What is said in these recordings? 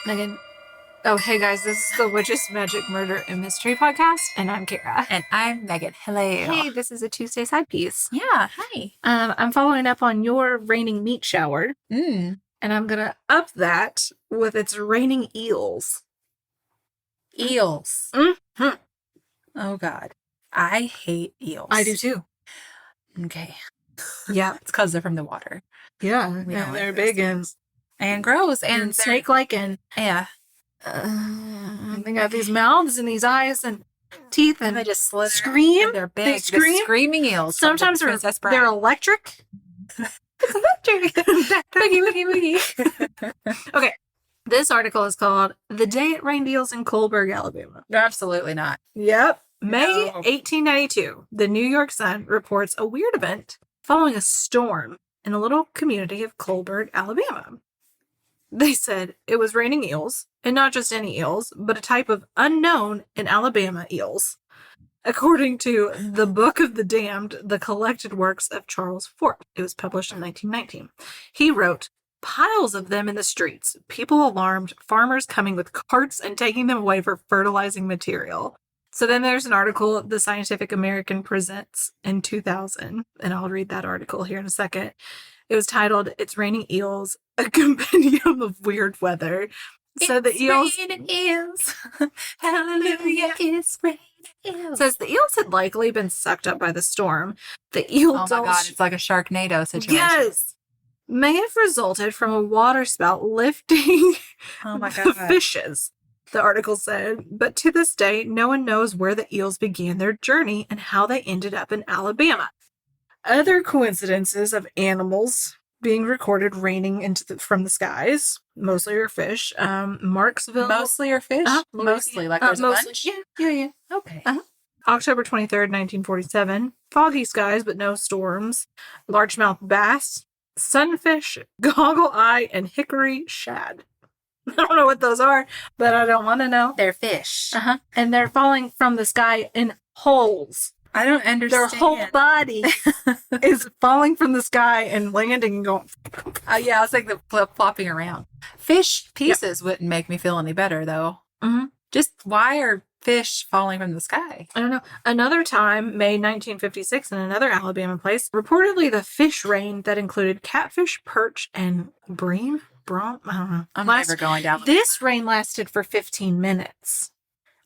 Megan. Oh, hey guys, this is the Witches, Magic, Murder, and Mystery podcast, and I'm Kara. And I'm Megan. Hello. Hey, this is a Tuesday side piece. Yeah, hi. I'm following up on your raining meat shower, and I'm gonna up that with its raining eels. Eels. Mm-hmm. Oh, God. I hate eels. I do too. Okay. Yeah. It's because they're from the water. Yeah, We don't and like they're those big and gross. and snake-like, and yeah. they got these mouths and these eyes and teeth, and they just slither. scream. And they're big. They scream. The screaming eels. Sometimes they're electric. Boogie, boogie, boogie. Okay. This article is called The Day It Rained Eels in Colberg, Alabama. Absolutely not. Yep. May No. 1892, the New York Sun reports a weird event following a storm in a little community of Colberg, Alabama. They said it was raining eels, and not just any eels, but a type of unknown in Alabama eels. According to the Book of the Damned, the collected works of Charles Fort. It was published in 1919. He wrote, piles of them in the streets, people alarmed, farmers coming with carts and taking them away for fertilizing material. So then there's an article the Scientific American presents in 2000, and I'll read that article here in a second. It was titled, It's Raining Eels, a compendium of weird weather. So the eels... raining eels. Hallelujah, it's raining eels. Says the eels had likely been sucked up by the storm. The eel Oh my God, it's like a Sharknado situation. Yes! May have resulted from a water spout lifting Oh my the God. fishes, the article said. But to this day, no one knows where the eels began their journey and how they ended up in Alabama. Other coincidences of animals being recorded raining from the skies, mostly are fish. Marksville. Mostly are fish? Mostly, like there's mostly. a bunch? Yeah. Okay. October 23rd, 1947. Foggy skies, but no storms. Largemouth bass, sunfish, goggle eye, and hickory shad. I don't know what those are, but I don't want to know. They're fish. And they're falling from the sky in holes. I don't understand. Their whole body is falling from the sky and landing and going. Yeah, it's like the flopping around. Fish pieces wouldn't make me feel any better, though. Mm-hmm. Just why are fish falling from the sky? I don't know. Another time, May 1956, in another Alabama place, reportedly the fish rain that included catfish, perch, and bream. I don't know. I'm never going down. This rain lasted for 15 minutes.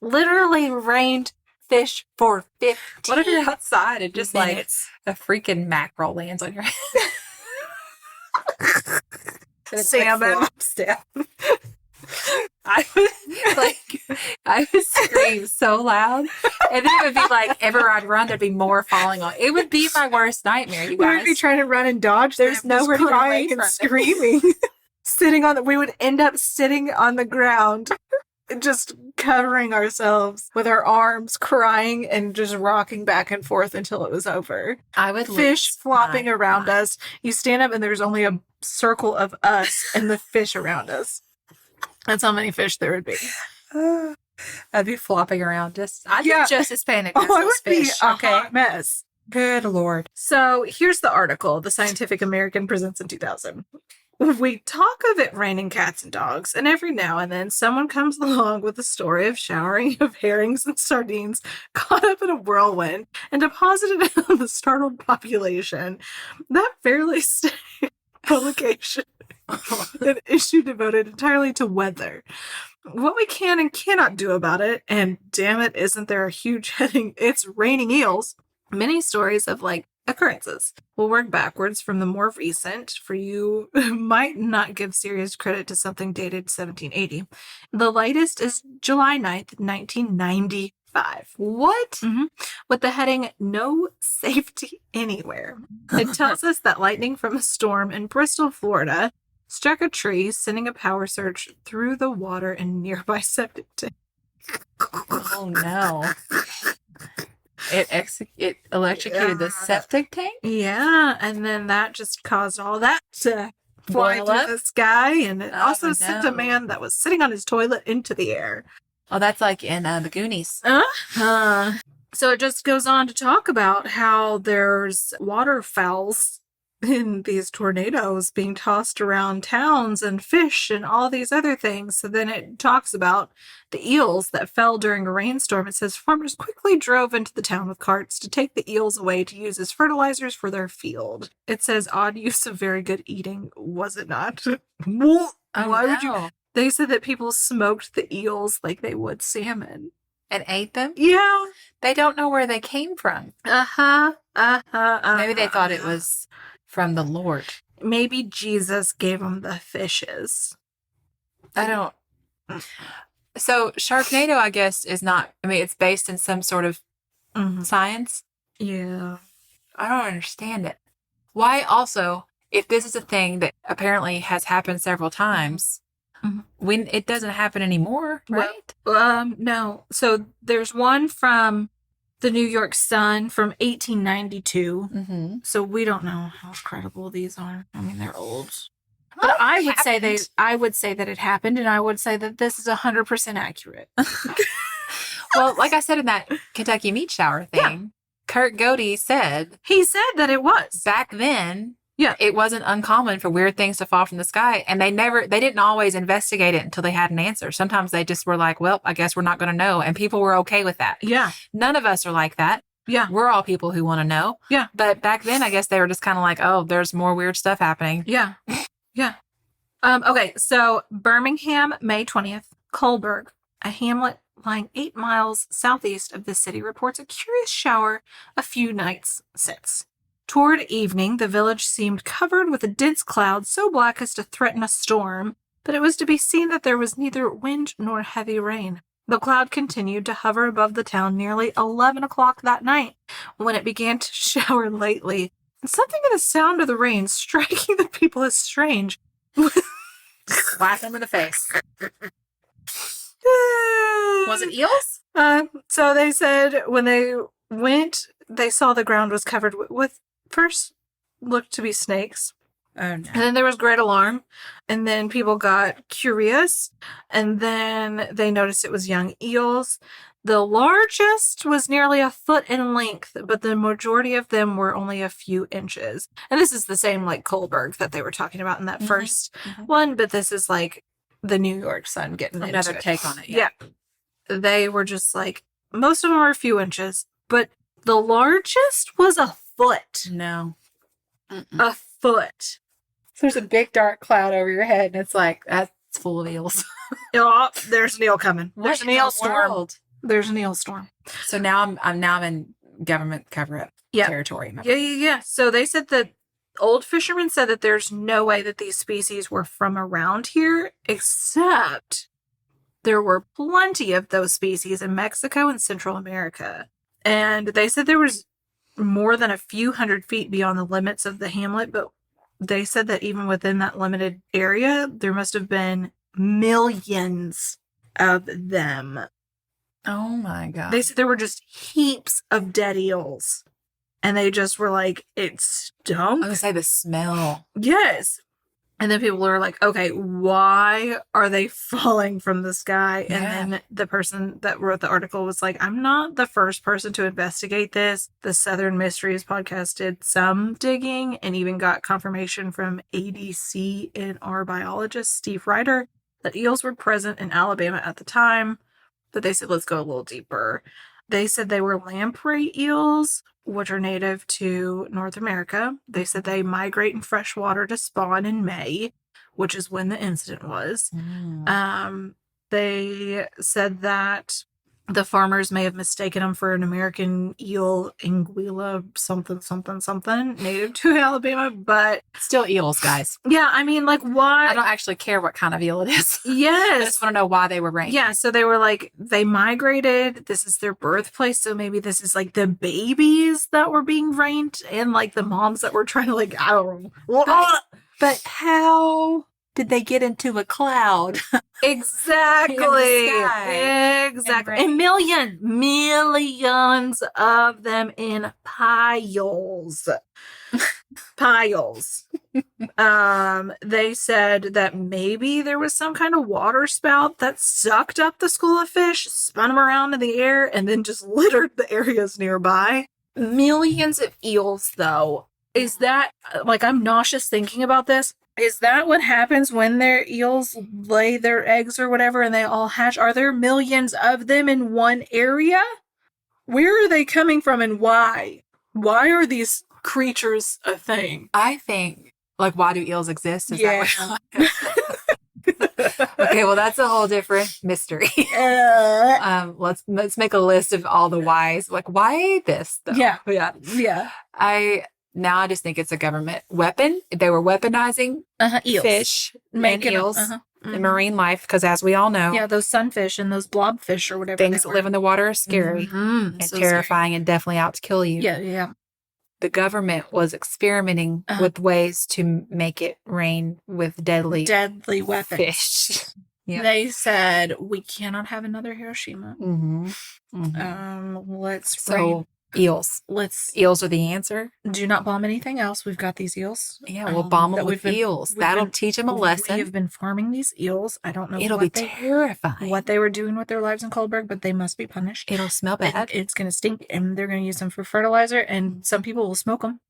Rained fish for 15 What if you're outside and just minutes. like a freaking mackerel lands on your head? Salmon. I would scream so loud, and then it would be like everywhere I'd run, there'd be more falling on. It would be my worst nightmare, you We guys. would be trying to run and dodge. There's nowhere to get away crying and from. screaming. We would end up sitting on the ground, just covering ourselves with our arms, crying and just rocking back and forth until it was over. I would Fish flopping around us. You stand up and there's only a circle of us and the fish around us. That's how many fish there would be. I'd be flopping around. I'd be just as panicked as Oh, it those would be fish. a hot mess. Good Lord. So here's the article the Scientific American presents in 2000. We talk of it raining cats and dogs, and every now and then someone comes along with a story of showering of herrings and sardines caught up in a whirlwind and deposited on the startled population. That fairly state publication, an issue devoted entirely to weather. What we can and cannot do about it, and damn it, isn't there a huge heading, it's raining eels. Many stories of occurrences. We'll work backwards from the more recent, for you might not give serious credit to something dated 1780. The latest is July 9th, 1995. What? Mm-hmm. With the heading, No Safety Anywhere. It tells us that lightning from a storm in Bristol, Florida, struck a tree, sending a power surge through the water in nearby septic tank. Oh, no. It electrocuted the septic tank? Yeah, and then that just caused all that to fly Boil through up? the sky, and it also sent a no. man that was sitting on his toilet into the air. Oh, that's like in the Goonies. So it just goes on to talk about how there's waterfowls in these tornadoes being tossed around towns and fish and all these other things. So then it talks about the eels that fell during a rainstorm. It says farmers quickly drove into the town with carts to take the eels away to use as fertilizers for their field. It says odd use of very good eating, was it not? Why would you? They said that people smoked the eels like they would salmon. And ate them? Yeah. They don't know where they came from. Maybe they thought it was from the Lord. Maybe Jesus gave them the fishes. I don't. So Sharknado, I guess, is not. I mean, it's based in some sort of science. Yeah. I don't understand it. Why also, if this is a thing that apparently has happened several times, when it doesn't happen anymore, right? No. So there's one from the New York Sun from 1892. So we don't know how credible these are. I mean, they're old. But I would say that it happened, and I would say that this is 100% accurate. Well, like I said in that Kentucky meat shower thing, Kurt Godey said that it was back then. Yeah. It wasn't uncommon for weird things to fall from the sky. And they didn't always investigate it until they had an answer. Sometimes they just were like, well, I guess we're not going to know. And people were okay with that. Yeah. None of us are like that. Yeah. We're all people who want to know. Yeah. But back then, I guess they were just kind of like, oh, there's more weird stuff happening. Yeah. Yeah. Okay. So Birmingham, May 20th, Coalburg, a hamlet lying 8 miles southeast of the city, reports a curious shower a few nights since. Toward evening, the village seemed covered with a dense cloud so black as to threaten a storm, but it was to be seen that there was neither wind nor heavy rain. The cloud continued to hover above the town nearly 11 o'clock that night, when it began to shower lightly, and something in the sound of the rain striking the people as strange. Slap them in the face. Was it eels? So they said when they went, they saw the ground was covered with first looked to be snakes. Oh, no. And then there was great alarm. And then people got curious. And then they noticed it was young eels. The largest was nearly a foot in length, but the majority of them were only a few inches. And this is the same like Kohlberg that they were talking about in that first one, but this is like the New York Sun getting another take on it. Yeah. They were just like, most of them were a few inches, but the largest was a foot. No. A foot. So there's a big dark cloud over your head, and it's like, that's full of eels. Oh, there's an eel coming. There's an eel storm. World? There's an eel storm. So now I'm in government cover-up territory. Yeah. So they said that old fishermen said that there's no way that these species were from around here, except there were plenty of those species in Mexico and Central America. And they said there was more than a few hundred feet beyond the limits of the hamlet, but they said that even within that limited area, there must have been millions of them. Oh my God. They said there were just heaps of dead eels. And they just were like, it stunk. I would say the smell. Yes. And then people were like, okay, why are they falling from the sky? And then the person that wrote the article was like, I'm not the first person to investigate this. The Southern Mysteries podcast did some digging and even got confirmation from ADC and our biologist, Steve Ryder, that eels were present in Alabama at the time. But they said, let's go a little deeper. They said they were lamprey eels, which are native to North America. They said they migrate in fresh water to spawn in May, which is when the incident was. They said that the farmers may have mistaken them for an American eel, Anguilla, something, native to Alabama, but still eels, guys. Yeah, I mean, like, why? I don't actually care what kind of eel it is. Yes. I just want to know why they were ranked. Yeah, so they were like, they migrated. This is their birthplace, so maybe this is like the babies that were being ranked and like the moms that were trying to, like, I don't know. But how did they get into a cloud? Exactly. Exactly. And millions of them in piles. Piles. They said that maybe there was some kind of water spout that sucked up the school of fish, spun them around in the air, and then just littered the areas nearby. Millions of eels, though. Is that, like, I'm nauseous thinking about this. Is that what happens when their eels lay their eggs or whatever and they all hatch? Are there millions of them in one area? Where are they coming from and why? Why are these creatures a thing? I think, like, why do eels exist? Is Yeah. that what Okay, well, that's a whole different mystery. Let's make a list of all the whys. Like, why this, though? Yeah. Yeah. I just think it's a government weapon. They were weaponizing Eels. fish and Making eels and marine life because, as we all know, yeah, those sunfish and those blobfish or whatever. things that live in the water are scary and so terrifying and definitely out to kill you. Yeah. The government was experimenting with ways to make it rain with deadly weapons. fish. Yeah. They said, we cannot have another Hiroshima. Let's rain. Eels. Eels are the answer. Do not bomb anything else. We've got these eels. Yeah, we'll bomb them with eels. That'll teach them a lesson. We have been farming these eels. I don't know. It'll be terrifying. What they were doing with their lives in Coldberg, but they must be punished. It'll smell bad. It's going to stink, and they're going to use them for fertilizer. And some people will smoke them,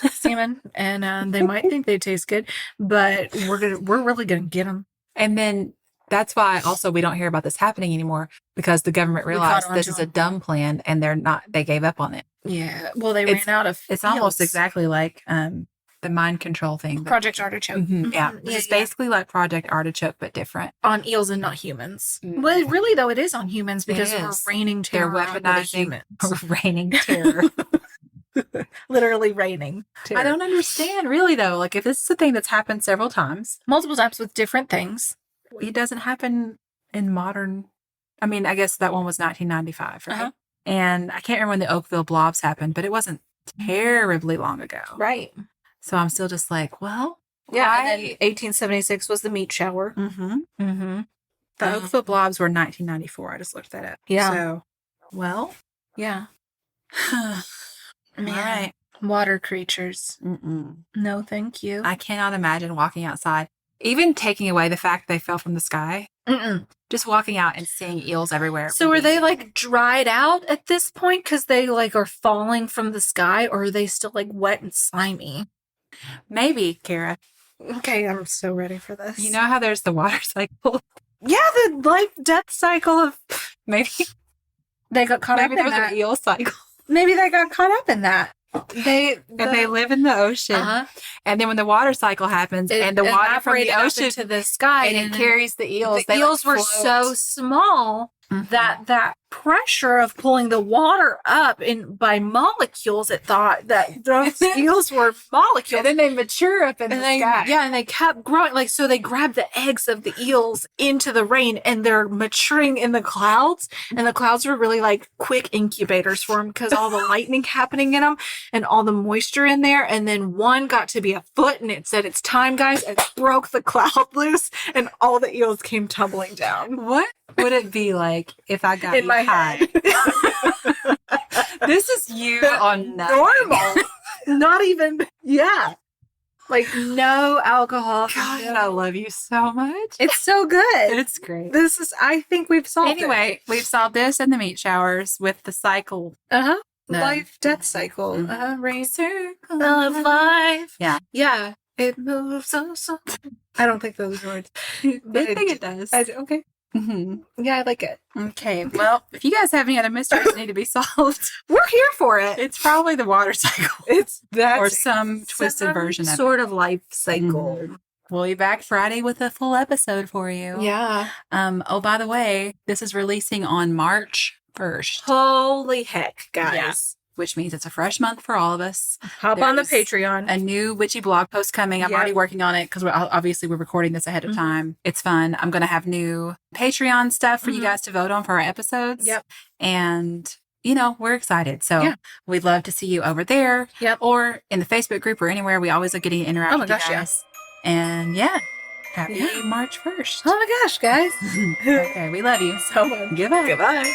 salmon, and they might think they taste good, but we're really going to get them. And then that's why also we don't hear about this happening anymore because the government realized this is a dumb plan and they gave up on it. Yeah. Well, they ran out of It's almost exactly like the mind control thing. Project Artichoke. Yeah. It's basically like Project Artichoke, but different. On eels and not humans. Well, really, though, it is on humans because we're raining terror. They're weaponizing raining terror. Literally raining terror. I don't understand, really, though. Like, if this is a thing that's happened several times. Multiple times with different things. It doesn't happen in modern. I mean, I guess that one was 1995, right? And I can't remember when the Oakville blobs happened, but it wasn't terribly long ago. Right. So I'm still just like, well. Yeah, and then 1876 was the meat shower. The Oakville blobs were 1994. I just looked that up. Yeah. So, well. Yeah. All right. Water creatures. No, thank you. I cannot imagine walking outside. Even taking away the fact they fell from the sky, just walking out and seeing eels everywhere. So are they like dried out at this point because they like are falling from the sky, or are they still like wet and slimy? Maybe, Kara. Okay, I'm so ready for this. You know how there's the water cycle? Yeah, the life-death cycle of... Maybe they got caught up in that. Maybe there's an eel cycle. Maybe they got caught up in that. They live in the ocean, and then when the water cycle happens, and the water from the ocean to the sky, and it carries the eels. The eels were so small that pressure of pulling the water up by molecules, it thought that those eels were molecules, and then they mature up in the sky. Yeah, and they kept growing. Like, so they grabbed the eggs of the eels into the rain, and they're maturing in the clouds. And the clouds were really like quick incubators for them because all the lightning happening in them and all the moisture in there. And then one got to be a foot, and it said, "It's time, guys," and broke the cloud loose, and all the eels came tumbling down. What would it be like if I got in my high? This is you on normal. Not even, like no alcohol. God, I love you so much. It's so good. It's great. I think we've solved it. Anyway, we've solved this and the meat showers with the cycle. Life-death cycle. Rain circle of life. Yeah. Yeah. It moves so. I don't think those words. I think it does. Okay. Yeah, I like it. Okay, well, if you guys have any other mysteries that need to be solved, we're here for it. It's probably the water cycle. It's that or some twisted version of sort of life cycle. We'll be back Friday with a full episode for you. Yeah. Oh, by the way, this is releasing on March 1st. Holy heck, guys. Yeah. Which means it's a fresh month for all of us. Hop on the Patreon. A new witchy blog post coming. I'm already working on it because we're recording this ahead of time. It's fun. I'm going to have new Patreon stuff for you guys to vote on for our episodes. Yep. And, we're excited. So we'd love to see you over there. Yep. Or in the Facebook group or anywhere. We always are getting to interact with you guys. Yes. And happy March 1st. Oh my gosh, guys. Okay, we love you so much. Goodbye. Goodbye.